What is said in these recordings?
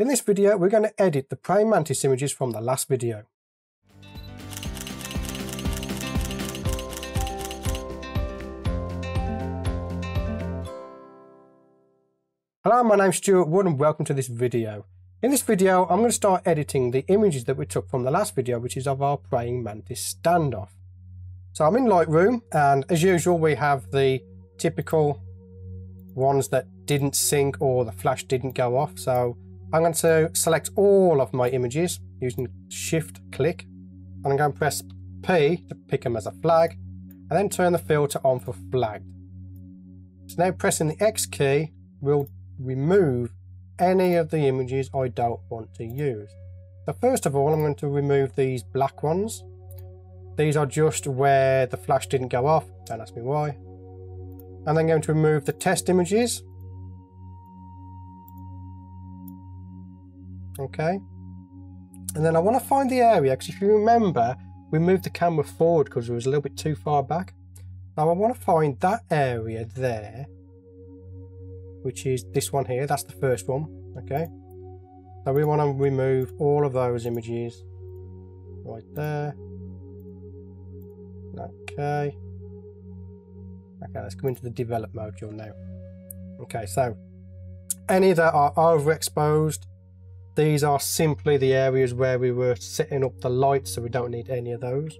In this video, we're going to edit the praying mantis images from the last video. Hello, my name's Stuart Wood and welcome to this video. In this video, I'm going to start editing the images that we took from the last video, which is of our praying mantis standoff. So I'm in Lightroom, and as usual, we have the typical ones that didn't sync or the flash didn't go off. So I'm going to select all of my images using shift click, and I'm going to press P to pick them as a flag, and then turn the filter on for flagged. So now pressing the X key will remove any of the images I don't want to use. So first of all, I'm going to remove these black ones. These are just where the flash didn't go off, don't ask me why. And then going to remove the test images. Okay, and then I want to find the area, because if you remember, we moved the camera forward because it was a little bit too far back. Now I want to find that area there, which is this one here. That's the first one. Okay, so we want to remove all of those images right there. Okay, let's go into the develop module now. Okay, so any that are overexposed, these are simply the areas where we were setting up the lights, so we don't need any of those.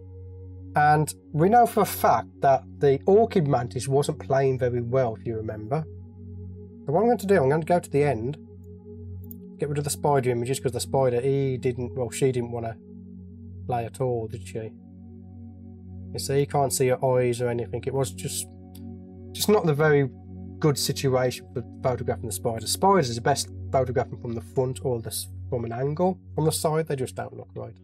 And we know for a fact that the orchid mantis wasn't playing very well, if you remember. So what I'm going to do, I'm going to go to the end, get rid of the spider images, because the spider, she didn't want to play at all, did she? You see, you can't see her eyes or anything. It was just not the very good situation for photographing the spiders. Spiders is the best photographing from the front or from an angle. From the side, they just don't look right.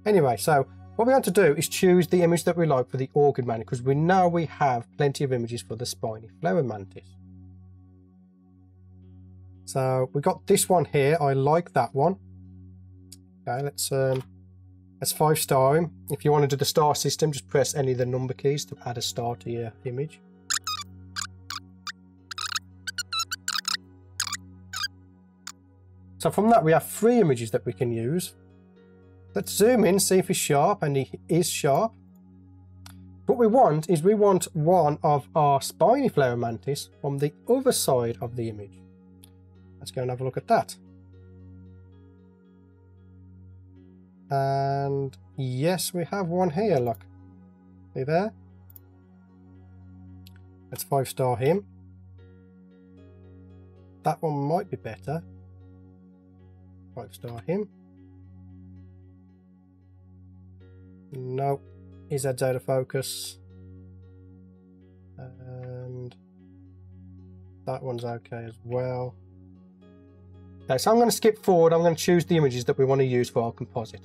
Anyway, so what we're going to do is choose the image that we like for the orchid mantis, because we know we have plenty of images for the spiny flower mantis. So we got this one here. I like that one. Okay, let's 5-star him. If you want to do the star system, just press any of the number keys to add a star to your image. So from that, we have 3 images that we can use. Let's zoom in, see if he's sharp, and he is sharp. What we want is one of our spiny flower mantis from the other side of the image. Let's go and have a look at that. And yes, we have one here, look. See there? Let's 5-star him. That one might be better. 5-star him. No, his head's out of focus. And that one's okay as well. Okay, so I'm going to skip forward. I'm going to choose the images that we want to use for our composite.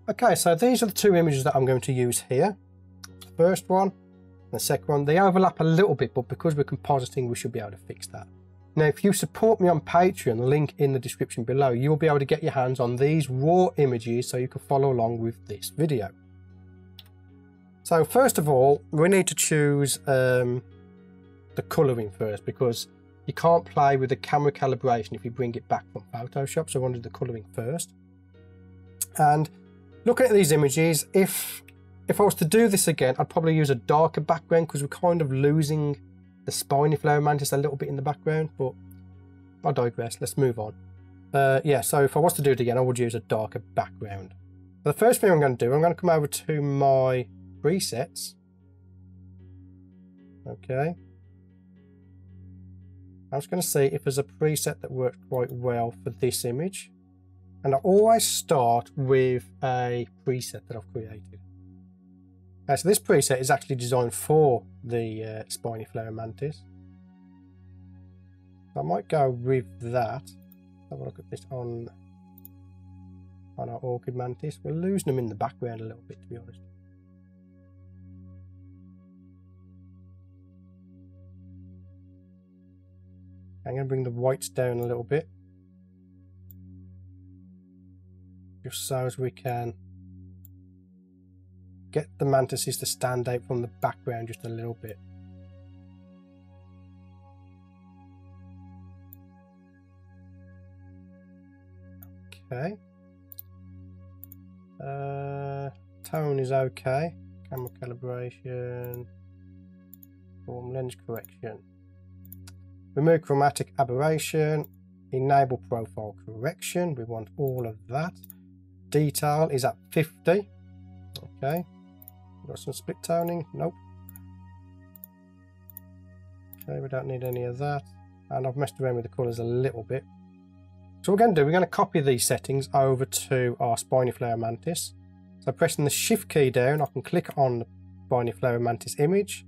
Okay, so these are the 2 images that I'm going to use here. The first one and the second one, they overlap a little bit, but because we're compositing, we should be able to fix that. Now, if you support me on Patreon, the link in the description below, you'll be able to get your hands on these raw images so you can follow along with this video. So first of all, we need to choose the colouring first, because you can't play with the camera calibration if you bring it back from Photoshop. So I want to do the colouring first. And looking at these images, if I was to do this again, I'd probably use a darker background, because we're kind of losing the spiny flower mantis a little bit in the background, but I digress. Let's move on. Yeah, so if I was to do it again, I would use a darker background. The first thing I'm going to do, I'm going to come over to my presets. Okay. I'm just going to see if there's a preset that works quite well for this image. And I always start with a preset that I've created. So this preset is actually designed for the spiny flower mantis. I might go with that. Have a look at this on our orchid mantis. We're losing them in the background a little bit, to be honest. I'm going to bring the whites down a little bit, just so as we can get the mantises to stand out from the background just a little bit. Okay. Tone is okay. Camera calibration. Form lens correction. Remove chromatic aberration. Enable profile correction. We want all of that. Detail is at 50. Okay. Got some split toning. Nope. Okay, we don't need any of that. And I've messed around with the colours a little bit. So what we're going to do, we're going to copy these settings over to our Spiny Flower Mantis. So pressing the Shift key down, I can click on the Spiny Flower Mantis image,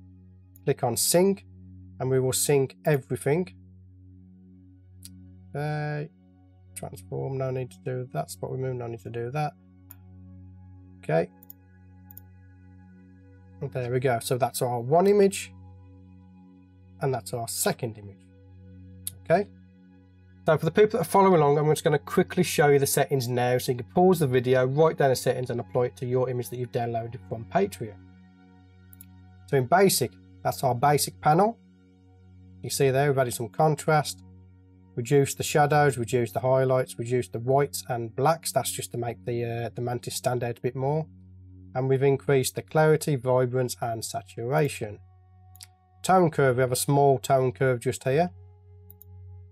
click on Sync, and we will sync everything. Transform, no need to do that. Spot remove, no need to do that. Okay. And there we go. So that's our one image, and that's our second image. Okay. So for the people that are following along, I'm just going to quickly show you the settings now, so you can pause the video, write down the settings and apply it to your image that you've downloaded from Patreon. So in basic, that's our basic panel. You see there, we've added some contrast, reduce the shadows, reduce the highlights, reduce the whites and blacks. That's just to make the mantis stand out a bit more. And we've increased the clarity, vibrance and saturation. Tone curve, we have a small tone curve just here.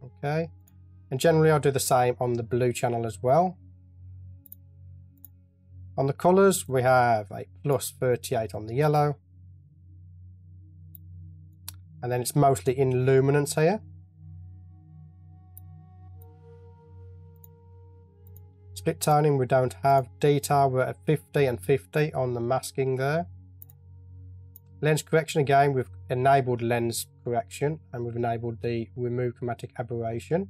Okay. And generally I'll do the same on the blue channel as well. On the colours we have a plus 38 on the yellow. And then it's mostly in luminance here. Split toning we don't have. Detail we're at 50 and 50 on the masking there. Lens correction again, we've enabled lens correction and we've enabled the remove chromatic aberration.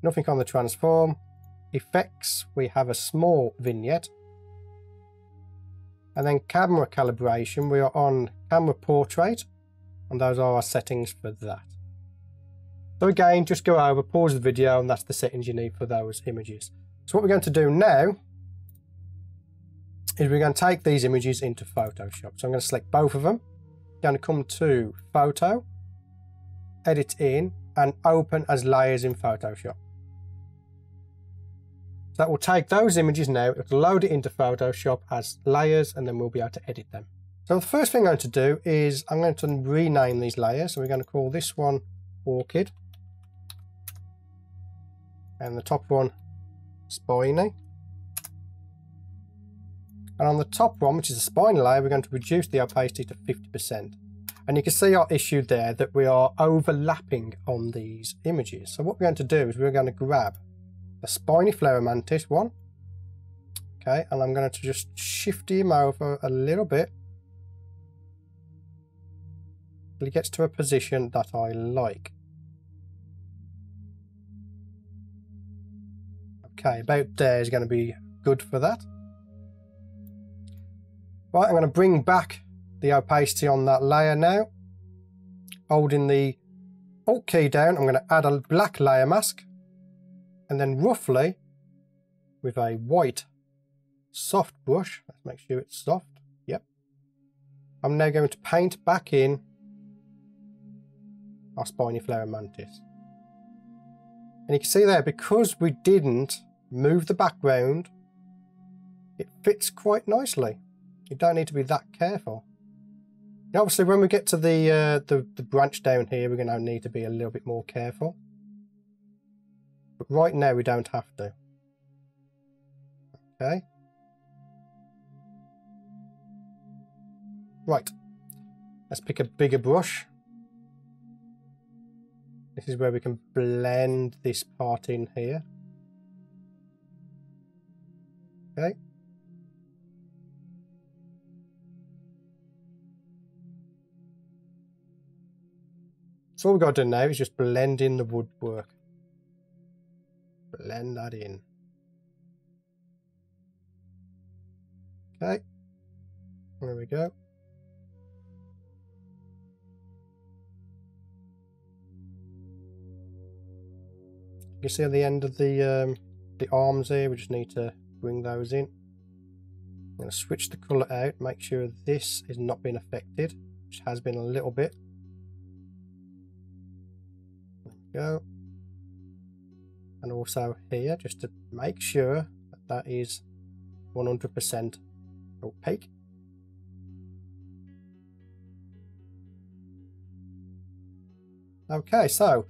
Nothing on the transform. Effects, we have a small vignette. And then camera calibration, we are on camera portrait, and those are our settings for that. So again, just go over, pause the video, and that's the settings you need for those images. So what we're going to do now is we're going to take these images into Photoshop. So I'm going to select both of them. I'm going to come to Photo, Edit in, and Open as layers in Photoshop. So that will take those images now, it'll load it into Photoshop as layers, and then we'll be able to edit them. So the first thing I'm going to do is I'm going to rename these layers. So we're going to call this one Orchid, and the top one Spiny. And on the top one, which is the spiny layer, we're going to reduce the opacity to 50%. And you can see our issue there that we are overlapping on these images. So what we're going to do is we're going to grab the Spiny Flower Mantis one. Okay, and I'm going to just shift him over a little bit till he gets to a position that I like. Okay, about there is going to be good for that. Right, I'm going to bring back the opacity on that layer now. Holding the Alt key down, I'm going to add a black layer mask. And then roughly, with a white soft brush, let's make sure it's soft, yep. I'm now going to paint back in our Spiny Flower Mantis. And you can see there, because we didn't move the background, it fits quite nicely. You don't need to be that careful. And obviously when we get to the branch down here, we're going to need to be a little bit more careful. But right now we don't have to. Okay. Right. Let's pick a bigger brush. This is where we can blend this part in here. Okay. So all we've got to do now is just blend in the woodwork. Blend that in. Okay. There we go. You see at the end of the arms here, we just need to bring those in. I'm going to switch the colour out, make sure this is not being affected, which has been a little bit. There we go. And also here, just to make sure that that is 100% opaque. Okay, so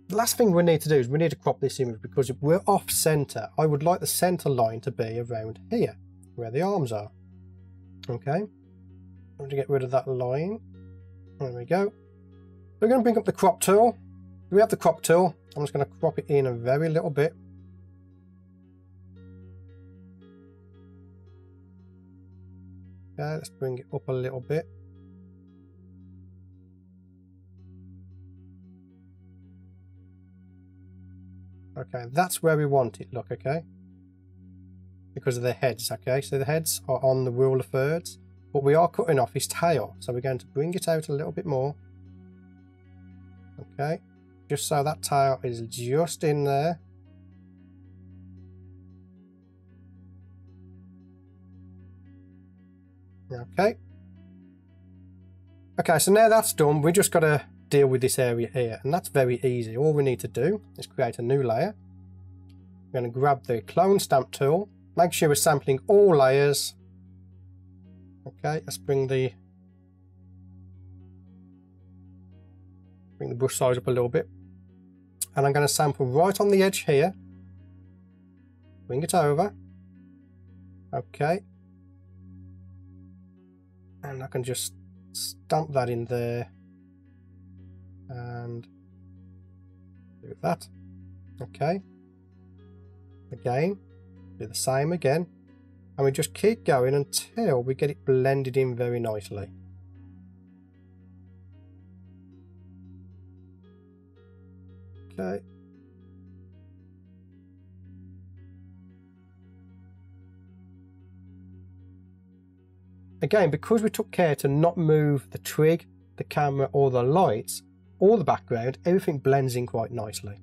the last thing we need to do is we need to crop this image, because if we're off center, I would like the center line to be around here where the arms are. Okay, I'm going to get rid of that line. There we go. We're going to bring up the crop tool. We have the crop tool. I'm just going to crop it in a very little bit. Okay, let's bring it up a little bit. Okay, that's where we want it, look, okay? Because of the heads, okay? So the heads are on the rule of thirds, but we are cutting off his tail. So we're going to bring it out a little bit more. Okay, just so that tail is just in there. Okay. Okay, so now that's done, we just got to deal with this area here, and that's very easy. All we need to do is create a new layer. We're going to grab the clone stamp tool, make sure we're sampling all layers. Okay, let's bring the brush size up a little bit, and I'm going to sample right on the edge here, bring it over. Okay, and I can just stamp that in there and do that. Okay, again do the same again, and we just keep going until we get it blended in very nicely. Okay, again, because we took care to not move the trig, the camera or the lights or the background, everything blends in quite nicely.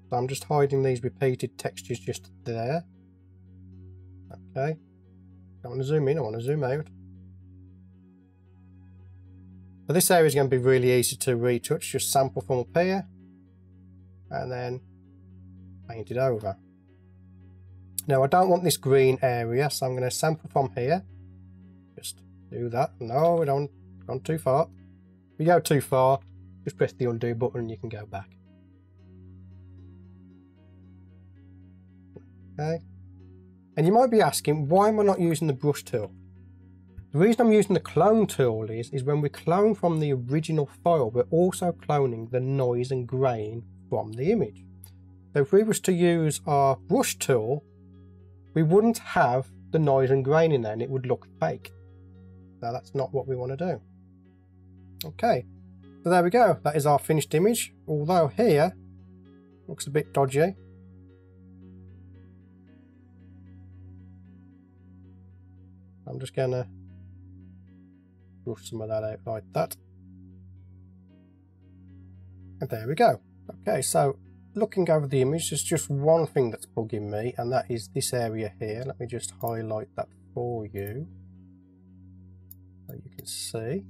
So I'm just hiding these repeated textures just there. Okay, I want to zoom in, I want to zoom out. So this area is going to be really easy to retouch. Just sample from up here and then paint it over. Now I don't want this green area, so I'm going to sample from here. Just do that. No, we don't gone too far. If you go too far, just press the undo button and you can go back. Okay. And you might be asking, why am I not using the brush tool? The reason I'm using the clone tool is when we clone from the original file, we're also cloning the noise and grain from the image. So if we was to use our brush tool, we wouldn't have the noise and grain in there and it would look fake. Now that's not what we want to do. Okay, so there we go. That is our finished image, although here looks a bit dodgy. I'm just going to brush some of that out like that. And there we go. Okay, so looking over the image, there's just one thing that's bugging me, and that is this area here. Let me just highlight that for you so you can see.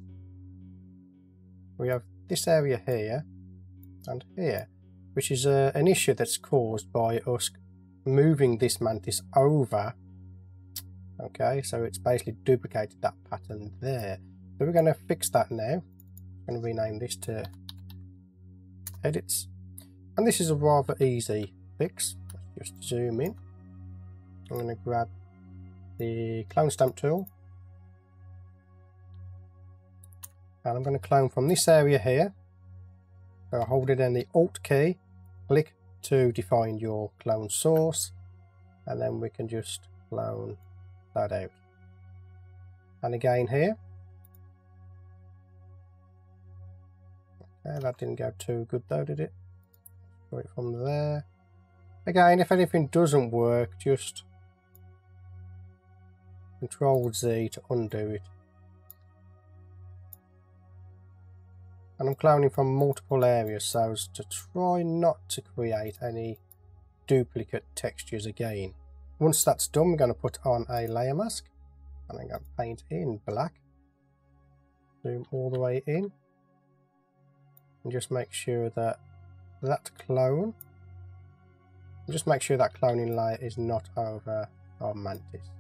We have this area here and here, which is an issue that's caused by us moving this mantis over. Okay, so it's basically duplicated that pattern there. So we're going to fix that now. I'm going to rename this to edits. And this is a rather easy fix. Let's just zoom in. I'm going to grab the clone stamp tool. And I'm going to clone from this area here. So hold it down the Alt key, click to define your clone source, and then we can just clone that out. And again here. Okay, that didn't go too good though, did it? Go it from there. Again, if anything doesn't work, just Control Z to undo it. And I'm cloning from multiple areas so as to try not to create any duplicate textures again. Once that's done, we're going to put on a layer mask and I'm going to paint in black. Zoom all the way in and just make sure that clone, just make sure that cloning layer is not over our mantis.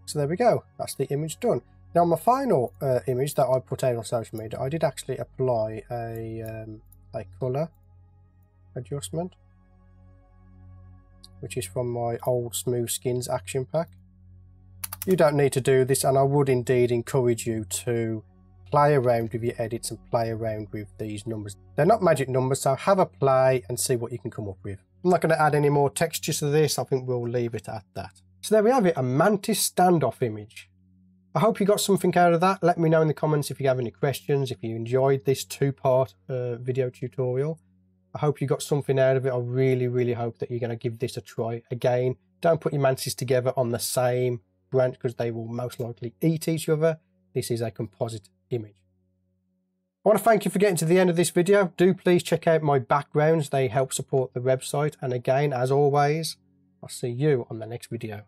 So there we go, that's the image done. Now my final image that I put out on social media, I did actually apply a colour adjustment, which is from my old Smooth Skins action pack. You don't need to do this, and I would indeed encourage you to play around with your edits and play around with these numbers. They're not magic numbers, so have a play and see what you can come up with. I'm not going to add any more textures to this, I think we'll leave it at that. So there we have it, a Mantis Standoff image. I hope you got something out of that. Let me know in the comments if you have any questions, if you enjoyed this two-part video tutorial. I hope you got something out of it. I really hope that you're going to give this a try. Again, don't put your mantis together on the same branch because they will most likely eat each other. This is a composite image. I want to thank you for getting to the end of this video. Do please check out my backgrounds. They help support the website. And again, as always, I'll see you on the next video.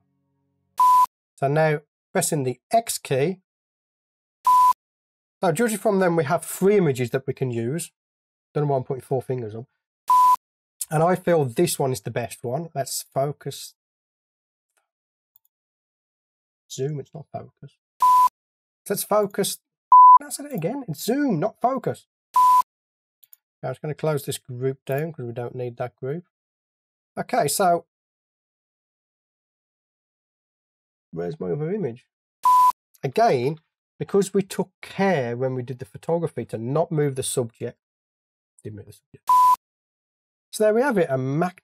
So now, pressing the X key. So judging from them, we have 3 images that we can use. Don't know why I'm putting 4 fingers on. And I feel this one is the best one. Let's focus. Zoom, it's not focus. Let's focus. I said it again. It's zoom, not focus. Now I'm just going to close this group down because we don't need that group. Okay, so where's my other image? Again, because we took care when we did the photography to not move the subject. Didn't move the subject. So there we have it, a mag